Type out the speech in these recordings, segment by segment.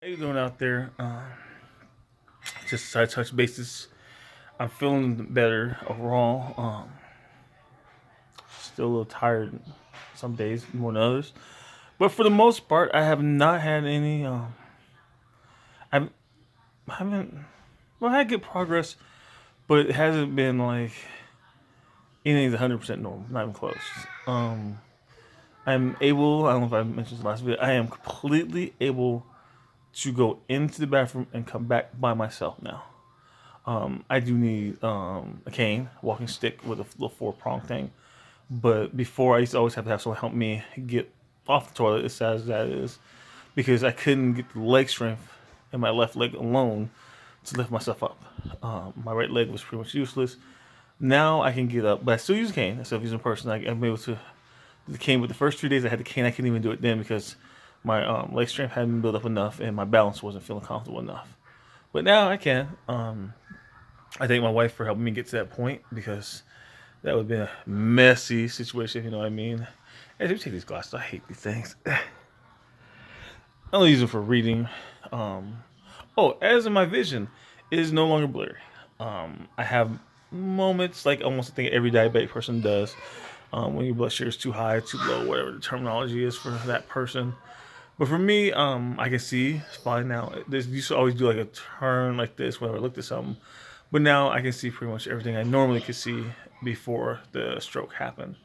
How you doing out there? Just to touch bases. I'm feeling better overall. Still a little tired some days more than others, but for the most part, I have not had any. I haven't. Well, I had good progress, but it hasn't been like anything's 100% normal. Not even close. Um, I'm able. I don't know if I mentioned this last video. I am completely able to go into the bathroom and come back by myself now. I do need a cane, walking stick with a little four-prong thing. But before, I used to always have to have someone help me get off the toilet, as sad as that is, because I couldn't get the leg strength in my left leg alone to lift myself up. My right leg was pretty much useless. Now I can get up, but I still use a cane. I still use it in person. I'm able to do the cane, but the first 3 days I had the cane, I couldn't even do it then because my leg strength hadn't built up enough and my balance wasn't feeling comfortable enough. But now I can. I thank my wife for helping me get to that point because that would have been a messy situation, if you know what I mean. Hey, let me take these glasses. I hate these things. I only use them for reading. Um, as in my vision, it is no longer blurry. I have moments like almost I think every diabetic person does. When your blood sugar is too high, too low, whatever the terminology is for that person. But for me, I can see fine now. This used to always do like a turn like this whenever I looked at something, but now I can see pretty much everything I normally could see before the stroke happened.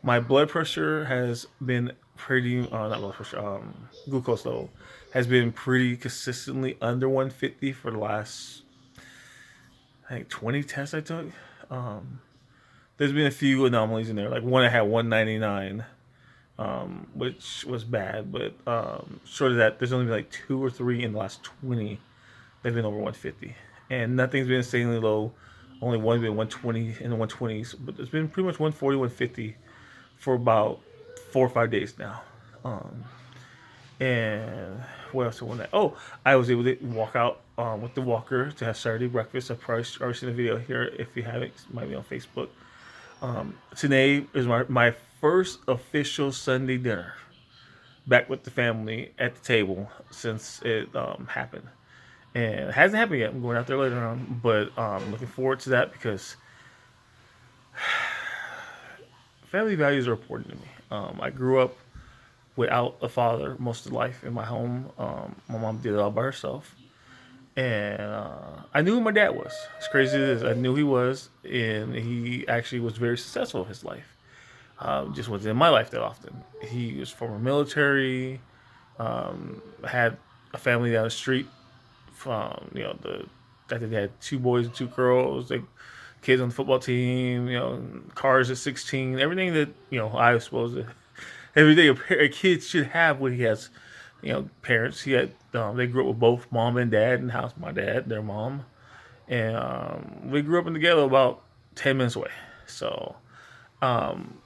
My blood pressure has been pretty, not blood pressure, glucose level has been pretty consistently under 150 for the last, I think, 20 tests I took. Um, there's been a few anomalies in there. Like one I had 199, which was bad. But short of that, there's only been like two or three in the last 20 that've been over 150, and nothing's been insanely low. Only one's been 120 in the 120s, but it's been pretty much 140, 150 for about 4 or 5 days now. Um, and what else I want to? Oh, I was able to walk out with the walker to have Saturday breakfast. I've probably already seen the video here. If you haven't, it might be on Facebook. Today is my first official Sunday dinner back with the family at the table since it happened. And it hasn't happened yet. I'm going out there later on, but looking forward to that because family values are important to me. I grew up without a father most of life in my home. My mom did it all by herself, and I knew who my dad was. As crazy as it is, I knew he was, and he actually was very successful in his life. Just wasn't in my life that often. He was former military, had a family down the street from the I think they had two boys and two girls. They kids on the football team. Cars at 16. Everything that I was supposed to. Everything a kid should have when he has, parents. He had. They grew up with both mom and dad in the house. My dad, their mom, and we grew up in together about 10 minutes away. So I'm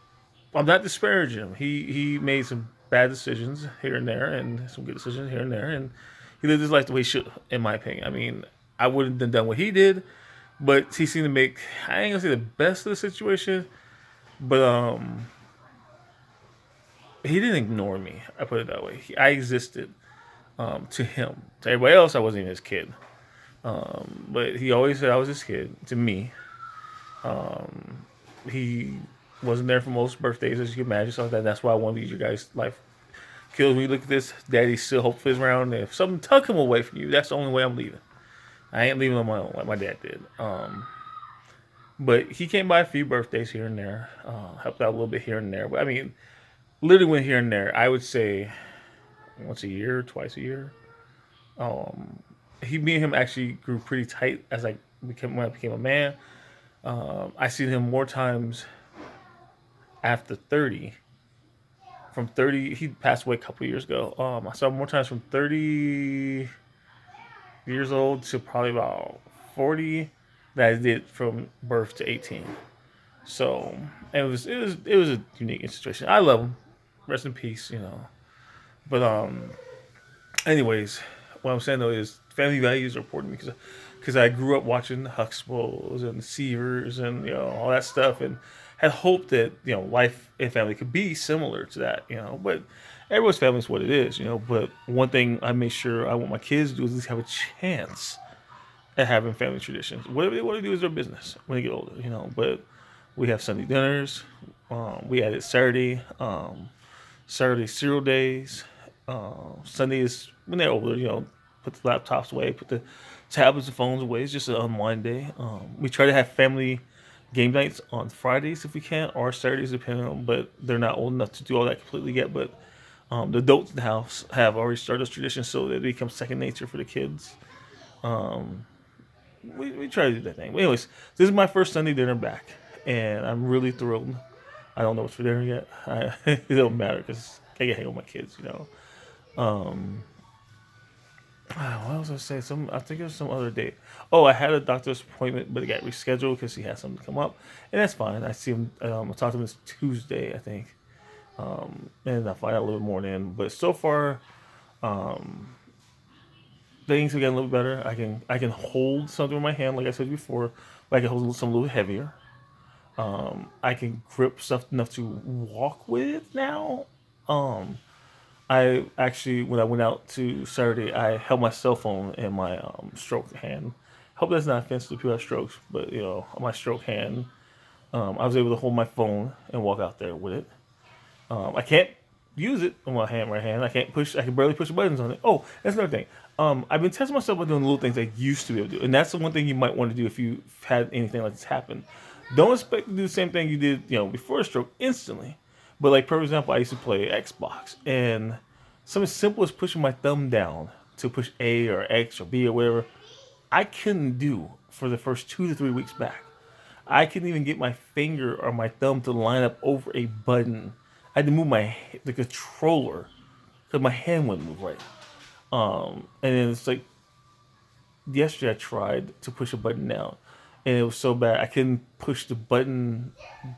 not disparaging him. He made some bad decisions here and there, and some good decisions here and there, and he lived his life the way he should, in my opinion. I mean, I wouldn't have done what he did, but he seemed to make I ain't gonna say the best of the situation, but he didn't ignore me. I put it that way. I existed to him. To everybody else, I wasn't even his kid. But he always said I was his kid to me. He wasn't there for most birthdays, as you can imagine. So that's why I wanted to use your guys' life kills me. Look at this. Daddy still hopefully is around. If something took him away from you, that's the only way I'm leaving. I ain't leaving on my own like my dad did. But he came by a few birthdays here and there, helped out a little bit here and there. But I mean, literally went here and there. I would say once a year, twice a year. Me and him actually grew pretty tight as when I became a man. I seen him more times after 30. From 30, he passed away a couple years ago. I saw him more times from 30 years old to probably about 40 that I did from birth to 18. So it was a unique situation. I love him. Rest in peace. But anyways, what I'm saying though is family values are important because I grew up watching the Huxtables and the Seavers and all that stuff, and had hoped that life and family could be similar to that, but everyone's family is what it is, But one thing I make sure I want my kids to do is at least have a chance at having family traditions. Whatever they want to do is their business when they get older, But we have Sunday dinners. We added Saturday, Saturday cereal days. Sundays when they're older, put the laptops away, put the tablets and phones away. It's just an unwind day. We try to have family game nights on Fridays if we can, or Saturdays depending on. But they're not old enough to do all that completely yet. But the adults in the house have already started those traditions, so that it becomes second nature for the kids. Um, we try to do that thing. But anyways, this is my first Sunday dinner back, and I'm really thrilled. I don't know what's for dinner yet. It don't matter because I get hang with my kids, Um, what else I say? I think it was some other date. Oh, I had a doctor's appointment, but it got rescheduled because he had something come up, and that's fine. I see him. I talked to him this Tuesday, I think, and I'll find out a little bit more then. But so far, um, things are getting a little better. I can hold something with my hand, like I said before, but I can hold something a little heavier. I can grip stuff enough to walk with now. Um, I actually, when I went out to Saturday, I held my cell phone in my stroke hand. Hope that's not offensive to people who have strokes, but my stroke hand, I was able to hold my phone and walk out there with it. I can't use it on my hand, right hand. I can't push. I can barely push the buttons on it. Oh, that's another thing. I've been testing myself by doing little things I used to be able to do, and that's the one thing you might want to do if you had anything like this happen. Don't expect to do the same thing you did, before the stroke instantly. But like, for example, I used to play Xbox, and something as simple as pushing my thumb down to push A or X or B or whatever, I couldn't do for the first 2 to 3 weeks back. I couldn't even get my finger or my thumb to line up over a button. I had to move the controller because my hand wouldn't move right. And then it's like yesterday I tried to push a button down, and it was so bad I couldn't push the button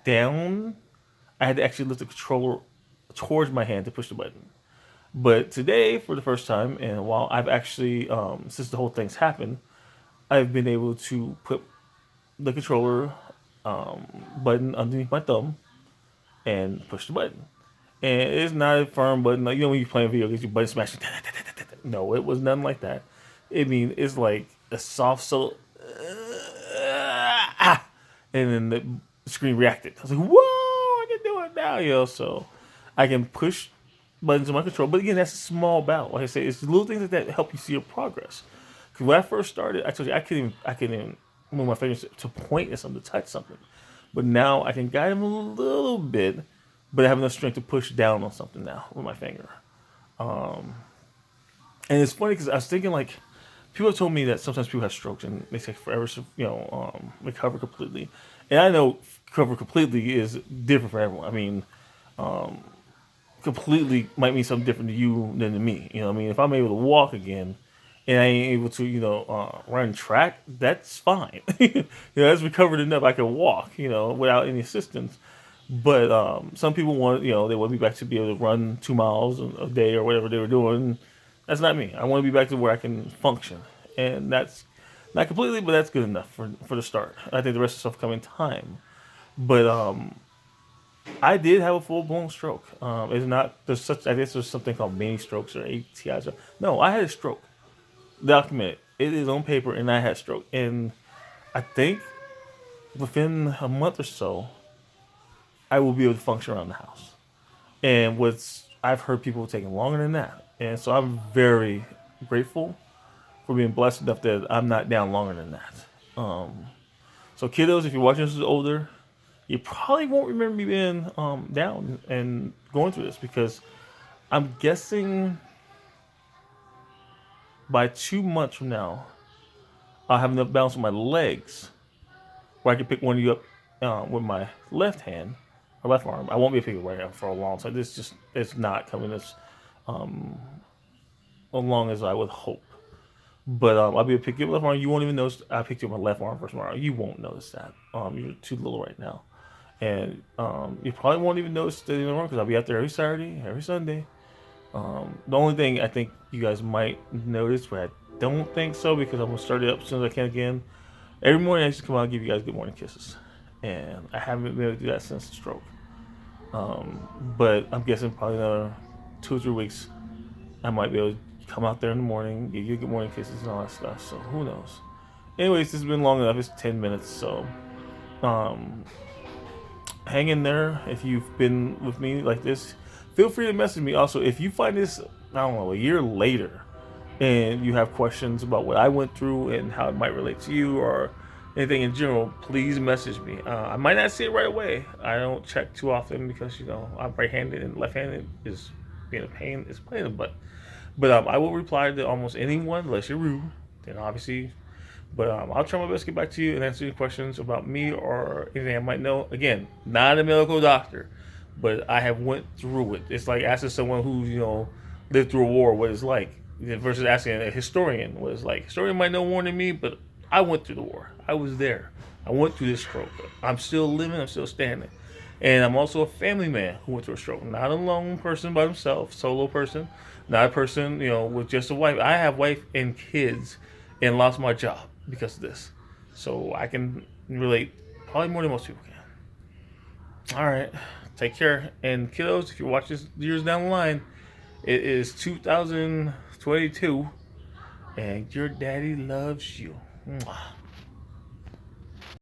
down. I had to actually lift the controller towards my hand to push the button. But today, for the first time, and while I've actually, since the whole thing's happened, I've been able to put the controller button underneath my thumb and push the button. And it's not a firm button. Like, when you're playing video games, your button smashing. No, it was nothing like that. It's like a soft, so. And then the screen reacted. I was like, whoa, I can do it now, So I can push buttons on my control. But again, that's a small battle. Like I say, it's the little things like that help you see your progress. Because when I first started, I told you I couldn't even move my fingers to point at something, to touch something. But now I can guide them a little bit, but I have enough strength to push down on something now with my finger. And it's funny because I was thinking, like, people have told me that sometimes people have strokes and they take forever to recover completely. And I know recover completely is different for everyone. Completely might mean something different to you than to me. If I'm able to walk again and I ain't able to, run track, that's fine. That's recovered enough. I can walk, without any assistance. But some people want, they want me back to be able to run 2 miles a day or whatever they were doing. That's not me. I want to be back to where I can function, and that's not completely, but that's good enough for the start. I think the rest of the stuff come in time. But I did have a full blown stroke. It's not there's such. I guess there's something called mini strokes or ATIs. No, I had a stroke. Documented. It is on paper, and I had a stroke. And I think within a month or so, I will be able to function around the house. And what's I've heard people taking longer than that, and so I'm very grateful for being blessed enough that I'm not down longer than that. So kiddos, if you're watching this older, you probably won't remember me being down and going through this because I'm guessing by 2 months from now, I'll have enough balance with my legs where I can pick one of you up with my left hand or left arm. I won't be able to pick it right now for a long time. This just it's not coming as long as I would hope. But I'll be able to pick you up left arm. You won't even notice I picked you up my left arm versus my arm. You won't notice that. You're too little right now. And you probably won't even notice that in the room because I'll be out there every Saturday, every Sunday. The only thing I think you guys might notice, but I don't think so because I'm going to start it up as soon as I can again. Every morning I just come out and give you guys good morning kisses. and I haven't been able to do that since the stroke. But I'm guessing probably another 2 or 3 weeks, I might be able to come out there in the morning, give you good morning kisses and all that stuff. So who knows? Anyways, this has been long enough. It's 10 minutes, so um, hang in there. If you've been with me like this, feel free to message me. Also, if you find this, I don't know, a year later, and you have questions about what I went through and how it might relate to you or anything in general, please message me. I might not see it right away. I don't check too often because I'm right-handed and left-handed is being a pain. It's a pain in the butt. But I will reply to almost anyone unless you're rude. Then obviously, but I'll try my best to get back to you and answer your questions about me or anything I might know. Again, not a medical doctor, but I have went through it. It's like asking someone who lived through a war what it's like versus asking a historian what it's like. Historian might know more than me, but I went through the war. I was there. I went through this stroke. I'm still living. I'm still standing. And I'm also a family man who went through a stroke. Not a lone person by himself, solo person. Not a person, with just a wife. I have wife and kids and lost my job because of this. So I can relate probably more than most people can. All right. Take care. And kiddos, if you watch this years down the line, it is 2022 and your daddy loves you. Mwah.